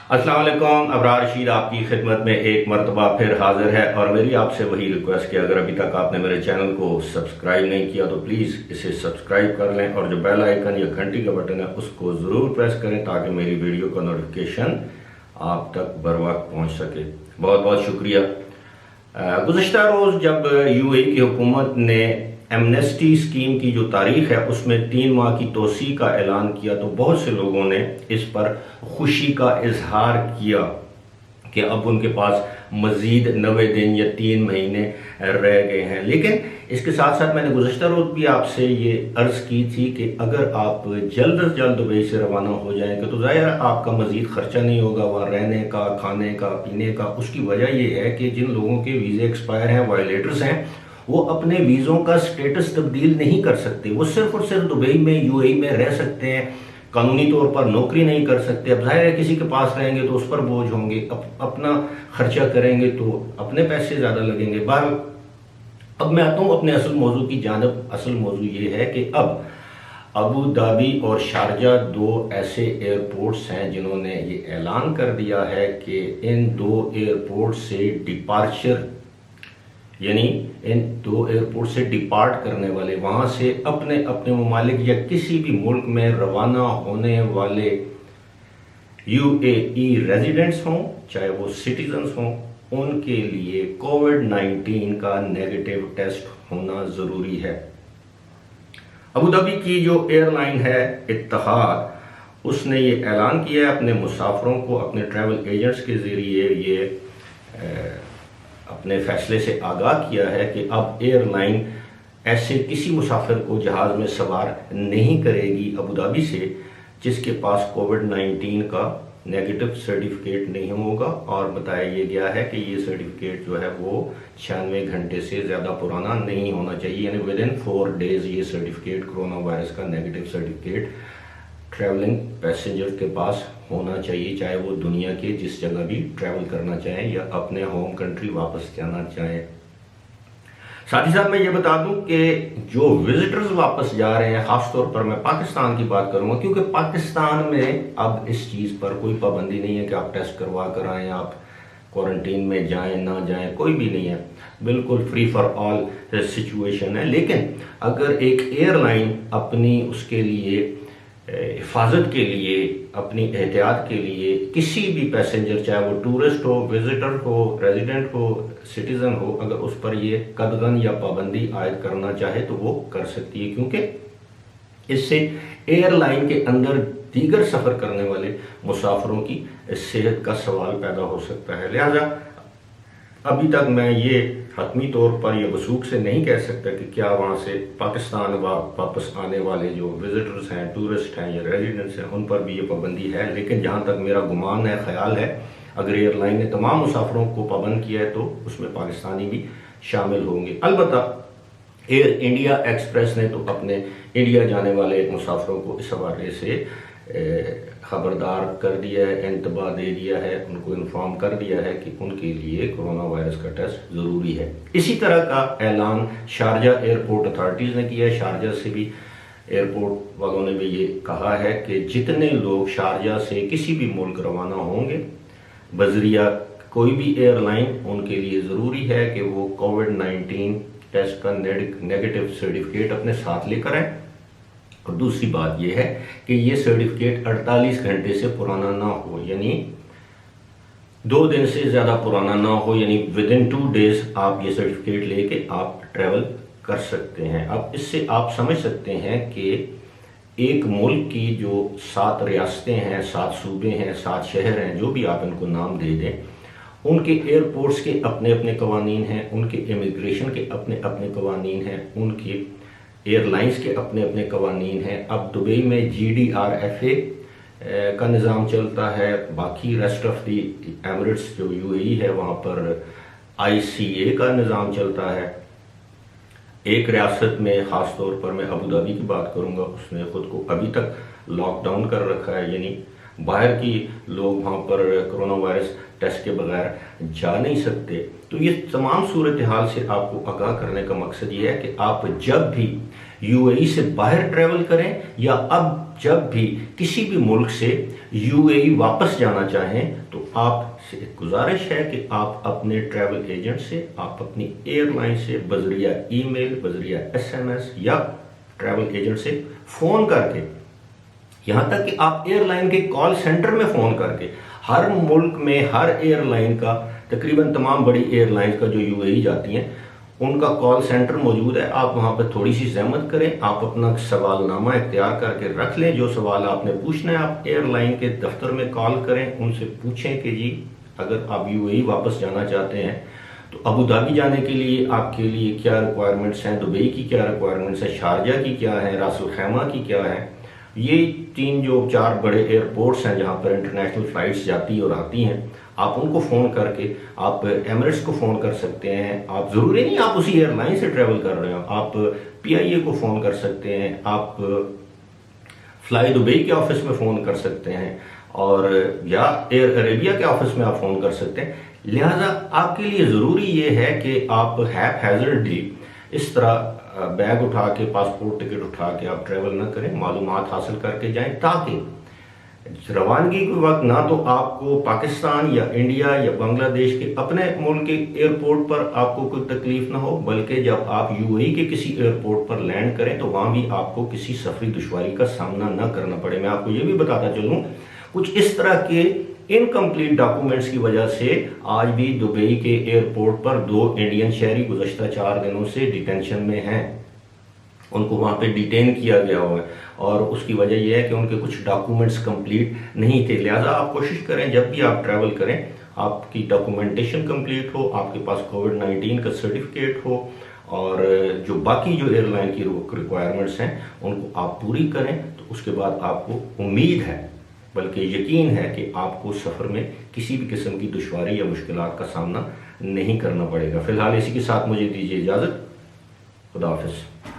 السلام علیکم، ابرار رشید آپ کی خدمت میں ایک مرتبہ پھر حاضر ہے، اور میری آپ سے وہی ریکویسٹ کہ اگر ابھی تک آپ نے میرے چینل کو سبسکرائب نہیں کیا تو پلیز اسے سبسکرائب کر لیں، اور جو بیل آئیکن یا گھنٹی کا بٹن ہے اس کو ضرور پریس کریں تاکہ میری ویڈیو کا نوٹیفیکیشن آپ تک بر وقت پہنچ سکے۔ بہت بہت شکریہ۔ گزشتہ روز جب یو اے کی حکومت نے ایمنسٹی اسکیم کی جو تاریخ ہے اس میں 3 ماہ کی توسیع کا اعلان کیا تو بہت سے لوگوں نے اس پر خوشی کا اظہار کیا کہ اب ان کے پاس مزید 90 دن یا 3 مہینے رہ گئے ہیں۔ لیکن اس کے ساتھ ساتھ میں نے گزشتہ روز بھی آپ سے یہ عرض کی تھی کہ اگر آپ جلد از جلد دبئی سے روانہ ہو جائیں گے تو ظاہر آپ کا مزید خرچہ نہیں ہوگا وہاں رہنے کا، کھانے کا، پینے کا۔ اس کی وجہ یہ ہے کہ جن لوگوں کے ویزے ایکسپائر ہیں، وائلیٹرز ہیں، وہ اپنے ویزوں کا سٹیٹس تبدیل نہیں کر سکتے۔ وہ صرف اور صرف دبئی میں، یو اے میں رہ سکتے ہیں، قانونی طور پر نوکری نہیں کر سکتے۔ اب ظاہر ہے کسی کے پاس رہیں گے تو اس پر بوجھ ہوں گے، اپنا خرچہ کریں گے تو اپنے پیسے زیادہ لگیں گے۔ بہرحال اب میں آتا ہوں اپنے اصل موضوع کی جانب۔ اصل موضوع یہ ہے کہ اب ابو ظہبی اور شارجہ 2 ایسے ایئرپورٹس ہیں جنہوں نے یہ اعلان کر دیا ہے کہ ان 2 ایئرپورٹ سے ڈپارچر، یعنی ان 2 ایئرپورٹ سے ڈپارٹ کرنے والے، وہاں سے اپنے اپنے ممالک یا کسی بھی ملک میں روانہ ہونے والے یو اے ای ریزیڈنٹس ہوں چاہے وہ سٹیزنز ہوں، ان کے لیے کووڈ-19 کا نیگیٹو ٹیسٹ ہونا ضروری ہے۔ ابو ظہبی کی جو ایئر لائن ہے اتحاد، اس نے یہ اعلان کیا ہے اپنے مسافروں کو، اپنے ٹریول ایجنٹس کے ذریعے یہ اپنے فیصلے سے آگاہ کیا ہے کہ اب ایئر لائن ایسے کسی مسافر کو جہاز میں سوار نہیں کرے گی ابو ظہبی سے جس کے پاس کووڈ-19 کا نیگیٹو سرٹیفکیٹ نہیں ہوگا، اور بتایا یہ گیا ہے کہ یہ سرٹیفکیٹ جو ہے وہ 96 گھنٹے سے زیادہ پرانا نہیں ہونا چاہیے، یعنی ودن 4 ڈیز یہ سرٹیفکیٹ، کرونا وائرس کا نیگیٹو سرٹیفکیٹ ٹریولنگ پیسنجر کے پاس ہونا چاہیے، چاہے وہ دنیا کے جس جگہ بھی ٹریول کرنا چاہیں یا اپنے ہوم کنٹری واپس جانا چاہیں۔ ساتھ ہی ساتھ میں یہ بتا دوں کہ جو وزٹرز واپس جا رہے ہیں، خاص طور پر میں پاکستان کی بات کروں گا، کیونکہ پاکستان میں اب اس چیز پر کوئی پابندی نہیں ہے کہ آپ ٹیسٹ کروا کر آئیں، آپ کوارنٹین میں جائیں نہ جائیں، کوئی بھی نہیں ہے، بالکل فری فار آل سچویشن ہے۔ لیکن اگر ایک ایئر لائن اپنی اس کے لیے حفاظت کے لیے، اپنی احتیاط کے لیے کسی بھی پیسنجر، چاہے وہ ٹورسٹ ہو، وزٹر ہو، ریزیڈنٹ ہو، سٹیزن ہو، اگر اس پر یہ قدغن یا پابندی عائد کرنا چاہے تو وہ کر سکتی ہے، کیونکہ اس سے ایئر لائن کے اندر دیگر سفر کرنے والے مسافروں کی صحت کا سوال پیدا ہو سکتا ہے۔ لہذا ابھی تک میں یہ حتمی طور پر یہ وثوق سے نہیں کہہ سکتا کہ کیا وہاں سے پاکستان واپس آنے والے جو وزٹرز ہیں، ٹورسٹ ہیں یا ریزیڈنٹس ہیں، ان پر بھی یہ پابندی ہے، لیکن جہاں تک میرا گمان ہے، خیال ہے، اگر ایئر لائن نے تمام مسافروں کو پابند کیا ہے تو اس میں پاکستانی بھی شامل ہوں گے۔ البتہ ایئر انڈیا ایکسپریس نے تو اپنے انڈیا جانے والے مسافروں کو اس حوالے سے خبردار کر دیا ہے، انتباہ دے دیا ہے، ان کو انفارم کر دیا ہے کہ ان کے لیے کرونا وائرس کا ٹیسٹ ضروری ہے۔ اسی طرح کا اعلان شارجہ ایئرپورٹ اتھارٹیز نے کیا ہے۔ شارجہ سے بھی ایئرپورٹ والوں نے بھی یہ کہا ہے کہ جتنے لوگ شارجہ سے کسی بھی ملک روانہ ہوں گے بذریعہ کوئی بھی ایئر لائن، ان کے لیے ضروری ہے کہ وہ کووڈ-19 ٹیسٹ کا نیگیٹو سرٹیفکیٹ اپنے ساتھ لے کر آئیں، اور دوسری بات یہ ہے کہ یہ سرٹیفکیٹ 48 گھنٹے سے پرانا نہ ہو، یعنی 2 دن سے زیادہ پرانا نہ ہو، یعنی ودن 2 ڈیز آپ یہ سرٹیفکیٹ لے کے آپ ٹریول کر سکتے ہیں۔ اب اس سے آپ سمجھ سکتے ہیں کہ ایک ملک کی جو 7 ریاستیں ہیں، 7 صوبے ہیں، 7 شہر ہیں، جو بھی آپ ان کو نام دے دیں، ان کے ایئرپورٹس کے اپنے اپنے قوانین ہیں، ان کے امیگریشن کے اپنے اپنے قوانین ہیں، ان کے ایئر لائنز کے اپنے اپنے قوانین ہیں۔ اب دبئی میں GDRFA کا نظام چلتا ہے، باقی ریسٹ آف دی ایمریٹس جو یو اے ای ہے وہاں پر ICA کا نظام چلتا ہے۔ ایک ریاست میں، خاص طور پر میں ابو ظہبی کی بات کروں گا، اس نے خود کو ابھی تک لاک ڈاؤن کر رکھا ہے، یعنی باہر کی لوگ وہاں پر کرونا وائرس ٹیسٹ کے بغیر جا نہیں سکتے۔ تو یہ تمام صورتحال سے آپ کو آگاہ کرنے کا مقصد یہ ہے کہ آپ جب بھی یو اے ای سے باہر ٹریول کریں یا اب جب بھی کسی بھی ملک سے UAE واپس جانا چاہیں تو آپ سے ایک گزارش ہے کہ آپ اپنے ٹریول ایجنٹ سے، آپ اپنی ایئر لائن سے بذریعہ ای میل، بذریعہ SMS یا ٹریول ایجنٹ سے فون کر کے، یہاں تک کہ آپ ایئر لائن کے کال سینٹر میں فون کر کے، ہر ملک میں ہر ایئر لائن کا، تقریباً تمام بڑی ایئر لائنز کا جو UAE جاتی ہیں ان کا کال سینٹر موجود ہے، آپ وہاں پہ تھوڑی سی زحمت کریں، آپ اپنا سوال نامہ اختیار کر کے رکھ لیں، جو سوال آپ نے پوچھنا ہے آپ ایئر لائن کے دفتر میں کال کریں، ان سے پوچھیں کہ جی اگر آپ UAE واپس جانا چاہتے ہیں تو ابوظہبی جانے کے لیے آپ کے لیے کیا ریکوائرمنٹس ہیں، دبئی کی کیا ریکوائرمنٹس ہیں، شارجہ کی کیا ہیں، راس الخیمہ کی کیا ہے، یہ 3-4 بڑے ایئرپورٹس ہیں جہاں پر انٹرنیشنل فلائٹس جاتی اور آتی ہیں، آپ ان کو فون کر کے، آپ ایمریٹس کو فون کر سکتے ہیں، آپ ضروری نہیں آپ اسی ایئر لائن سے ٹریول کر رہے ہو، آپ PIA کو فون کر سکتے ہیں، آپ فلائی دبئی کے آفس میں فون کر سکتے ہیں، اور یا ایئر عربیہ کے آفس میں آپ فون کر سکتے ہیں۔ لہٰذا آپ کے لیے ضروری یہ ہے کہ آپ ہیزرڈلی اس طرح بیگ اٹھا کے، پاسپورٹ ٹکٹ اٹھا کے آپ ٹریول نہ کریں، معلومات حاصل کر کے جائیں، تاکہ روانگی کے وقت نہ تو آپ کو پاکستان یا انڈیا یا بنگلہ دیش کے اپنے ملک کے ایئرپورٹ پر آپ کو کوئی تکلیف نہ ہو، بلکہ جب آپ UAE کے کسی ایئرپورٹ پر لینڈ کریں تو وہاں بھی آپ کو کسی سفری دشواری کا سامنا نہ کرنا پڑے۔ میں آپ کو یہ بھی بتاتا چلوں، کچھ اس طرح کے انکمپلیٹ ڈاکومنٹس کی وجہ سے آج بھی دبئی کے ایئرپورٹ پر 2 انڈین شہری گزشتہ 4 دنوں سے ڈیٹینشن میں ہیں، ان کو وہاں پہ ڈیٹین کیا گیا ہوا ہے، اور اس کی وجہ یہ ہے کہ ان کے کچھ ڈاکومنٹس کمپلیٹ نہیں تھے۔ لہٰذا آپ کوشش کریں جب بھی آپ ٹریول کریں آپ کی ڈاکومنٹیشن کمپلیٹ ہو، آپ کے پاس کووڈ-19 کا سرٹیفکیٹ ہو، اور جو باقی جو ایئر لائن کی ریکوائرمنٹس ہیں ان کو آپ پوری کریں، تو اس کے بعد آپ کو امید ہے، بلکہ یقین ہے کہ آپ کو سفر میں کسی بھی قسم کی دشواری یا مشکلات کا سامنا نہیں کرنا پڑے گا۔ فی الحال اسی کے ساتھ مجھے دیجیے اجازت، خدا حافظ۔